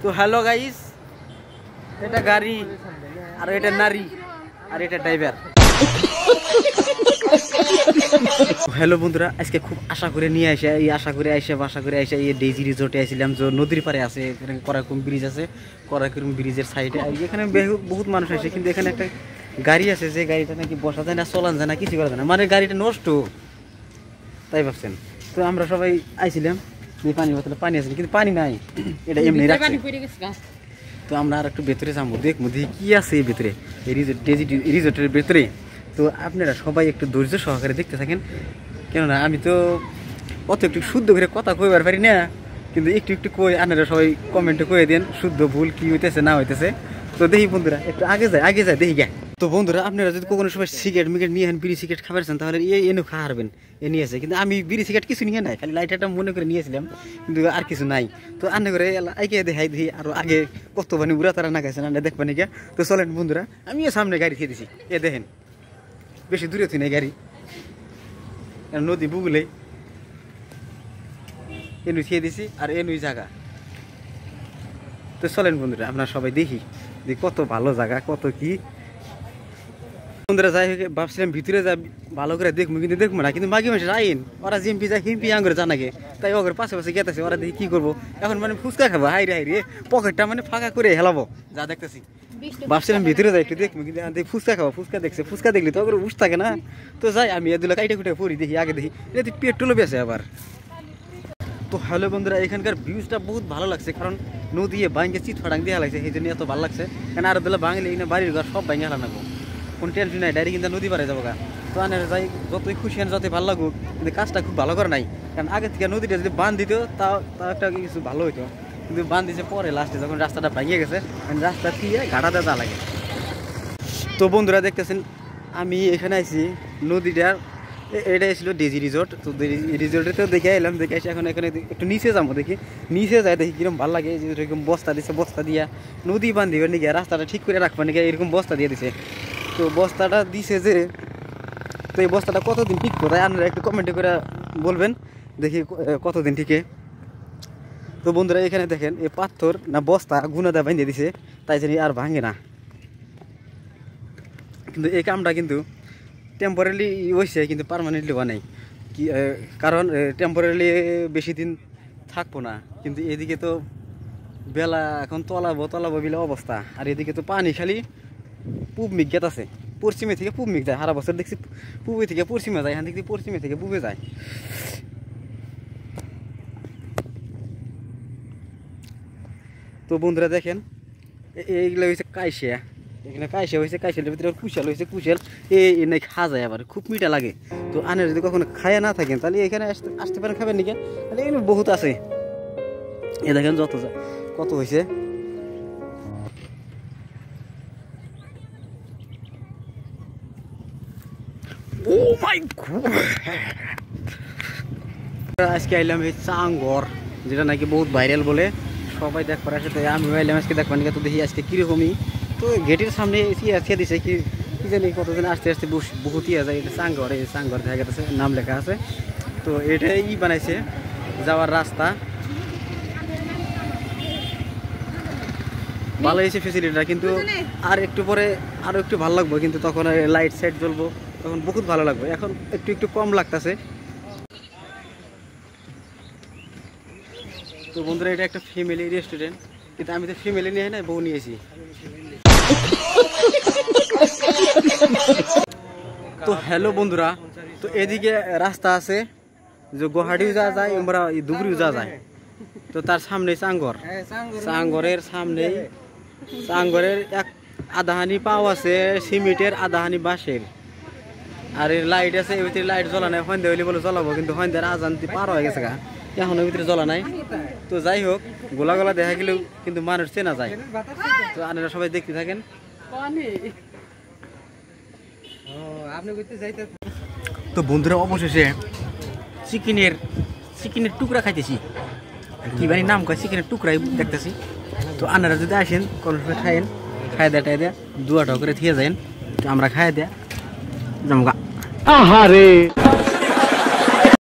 তো hello guys, এটা গাড়ি আর এটা নারী আর এটা ড্রাইভার। হ্যালো বন্ধুরা, আজকে খুব আশা করে নিয়ে আসে এই ডেজি রিসোর্টে আসছিলাম, যে নদীর পারে আছে, করাকুম ব্রিজ আছে, করাকুম ব্রিজের সাইডে। এখানে বহুত মানুষ আসে, কিন্তু এখানে একটা গাড়ি আছে, যে গাড়িটা নাকি বসা যায় না, চলান যায় না, কিছু করা যায় না, মানে গাড়িটা নষ্ট, তাই ভাবছেন। তো আমরা সবাই আইছিলাম, পানি বোতলে পানি আছে, কিন্তু পানি নাই, এটা এমনি রাখছে। তো আমরা আর একটু ভেতরে যাবো, দেখবো দেখি কি আছে এই ভেতরে, এই রিসোর্টের ভেতরে। তো আপনারা সবাই একটু ধৈর্য সহকারে দেখতে থাকেন, কেননা আমি তো অত একটু শুদ্ধ করে কথা কইবার পারি না, কিন্তু একটু একটু কই, আপনারা সবাই কমেন্টে কয়ে দেন শুদ্ধ ভুল কি হইতেছে না হইতেছে। তো দেখি বন্ধুরা, একটু আগে যায় দেখি গে। তো বন্ধুরা, আপনারা যদি কোনো সময় সিগারেট মিগারেট নিয়ে বিড়ি সিগারেট খাবারছেন, তাহলে এনে খাওয়া হারবেন, এ নিয়েছে। কিন্তু আমি বিড়ি সিগারেট কিছু নিয়ে নাই, খালি লাইটারটা মনে করে নিয়েছিলাম, কিন্তু আর কিছু নাই। তো আন্না করে আগে দেখাই দিই, আরো আগে কত মানে উড়া তারা না গেছেন, আন্না দেখবেন গিয়া। তো চলেন বন্ধুরা, আমি সামনে গাড়ি খেয়ে দিছি, এ দেখেন, বেশি দূরে তুই নাই গাড়ি, নদী বুগলে এনুই খেয়ে দিছি, আর এনুই জায়গা। তো চলেন বন্ধুরা, আপনারা সবাই দেখি যে কত ভালো জায়গা, কত কি। বন্ধুরা যাই হোক, ভাবছিলাম ভিতরে যা ভালো করে দেখবো, কিন্তু দেখবো না, কিন্তু মাগি মানুষের আইন, ওরা জিম্পি যায় হিম্পি আঙ্গুরে জানাকে, তাই ওদের পাশে পাশে গেতেছে, ওরা দেখি কি করবো। এখন মানে ফুচকা খাবো, হাইরে পকেটটা মানে ফাঁকা করে হেলাবো, যা দেখতেছি। ভাবছিলাম ভিতরে যাই একটু দেখবো, কিন্তু ফুচকা খাবো, ফুচকা দেখছে, ফুচকা দেখলি তো ওগুলো উঠ থাকে না। তো যাই আমি এগুলো কাইটে কুটে পড়ি, দেখি আগে দেখি এটা পেট্রোলও বেছে আবার। তো হ্যালো বন্ধুরা, এখানকার ভিউজটা বহুত ভালো লাগছে, কারণ নদী ভাঙ্গে চিত ফাটাং দিয়ে লাগছে, সেই জন্য এত ভালো লাগছে। কারণ আর দিলে ভাঙলে এখানে বাড়ির ঘর সব ভাঙে হেলা নাকবো, কোনো টেনশন নাই, ডাইরেক্ট কিন্তু নদী পারে যাবো গা। তো আনের যাই, যতই খুশি আন, যতই ভালো লাগুক, কিন্তু কাজটা খুব ভালো করে নাই। কারণ আগে থেকে নদীটা যদি বাঁধ দিত, তাও একটা কিছু ভালো হইতো, কিন্তু বাঁধ দিয়েছে পরে লাস্টে, যখন রাস্তাটা ভাঙিয়ে গেছে, রাস্তা দিয়ে ঘাটাতে যা লাগে। তো বন্ধুরা দেখতেছেন, আমি এখানে আইছি নদীটার, এটা ছিল ডেজি রিসোর্ট। তো রিসোর্টে তো দেখে এলাম, দেখে আসি এখন এখানে একটু নিচে যাবো, দেখি নিচে যায়, দেখি কিরকম ভালো লাগে। এরকম বস্তা দিছে, বস্তা দিয়া নদী বান্ধিবে নাকি, রাস্তাটা ঠিক করে রাখবা নাকি, এরকম বস্তা দিয়ে দিছে। তো বস্তাটা দিছে যে, তো এই বস্তাটা কতদিন ঠিক করে আপনারা একটু কমেন্টে করে বলবেন, দেখি কতদিন ঠিকে। তো বন্ধুরা এখানে দেখেন, এই পাথর না বস্তা গুনা দা বাঁধিয়ে দিছে, তাই জানি আর ভাঙে না। কিন্তু এই কামটা কিন্তু টেম্পোরারি হয়েছে, কিন্তু পারমানেন্টলি হওয়া নাই, কি কারণ টেম্পোরারি বেশি দিন থাকবো না। কিন্তু এদিকে তো বেলা এখন তলাবো বিলে অবস্থা, আর এদিকে তো পানি খালি পূব মিগ গেত আছে, পশ্চিমে থেকে পূব মিগ যায়, সারা বছর দেখছি পূবে থেকে পশ্চিমে যায়, এখান থেকে পশ্চিমে থেকে পূবে যায়। তো বন্ধুরা দেখেন, এইগুলো হয়েছে কাইসিয়া, এখানে কাইসা হয়েছে, কাইসেলের ভিতরে কুশাল হয়েছে, কুশাল এই নাই খাওয়া যায়, আবার খুব মিঠা লাগে। তো আনে যদি কখনো খায়া না থাকেন, তাহলে এখানে আসতে পারেন, খাবেন নাকি, তাহলে এখানে বহুত আছে। এ দেখেন যত কত হয়েছে। আজকে আইলাম এই চাঙ্গর, যেটা নাকি বহুত ভাইরাল বলে, সবাই দেখবার আসে, তাই আমি আইলাম আজকে দেখবার নাকি। তো দেখি আজকে কিরকমই। তো গেটের সামনে এসে দিছে কি জানি, কতদিন আস্তে আস্তে বহুত ইয়ে যায়। এটা চাঙ্গর, এই চাঙ্গর দেখা গেছে, নাম লেখা আছে। তো এটাই বানাইছে যাওয়ার রাস্তা, ভালো হয়েছে ফেসিলিটিটা, কিন্তু আর একটু পরে আরো একটু ভালো লাগবে, কিন্তু তখন লাইট সাইট জ্বলবো, তখন বহুত ভালো লাগবে। এখন একটু একটু কম লাগতেছে। তো বন্ধুরা, এটা একটা ফ্যামিলি রেস্টুরেন্ট, কিন্তু আমি তো ফ্যামিলি নিয়ে নাই, বউ নিয়েছি। তো হ্যালো বন্ধুরা, তো এদিকে রাস্তা আছে, যে গুয়াহাটিও যাওয়া যায়, আমরা ধুবড়িও যাওয়া যায়। তো তার সামনে চাঙ্গর, চাঙ্গরের সামনে, চাঙ্গরের আধাহানি পাও আছে সিমেন্টের, আধাহানি বাঁশের, আর এর লাইট আছে, এর ভিতরে লাইট জ্বলা নাই। সন্ধ্যা হইলে বলে জ্বলাবো, কিন্তু সন্ধ্যার আজান পার হয়ে গেছে গা, এখন এর ভিতরে জ্বলা নাই। তো যাই হোক, গোলা গোলা দেখা গেলেও কিন্তু মানুষ চেনা যায়। তো আপনারা সবাই দেখতে থাকেন। তো বন্ধুরা, অবশেষে চিকেনের টুকরা খাইতেছি, কি বানি নাম কয়, চিকেনের টুকরাই দেখতেছি। তো আপনারা যদি আসেন, কোনো খাইয়েন, খাই দেয়া দুয়াটা করে থিয়ে যান, আমরা খাই দেয়া জমগা। আহারে।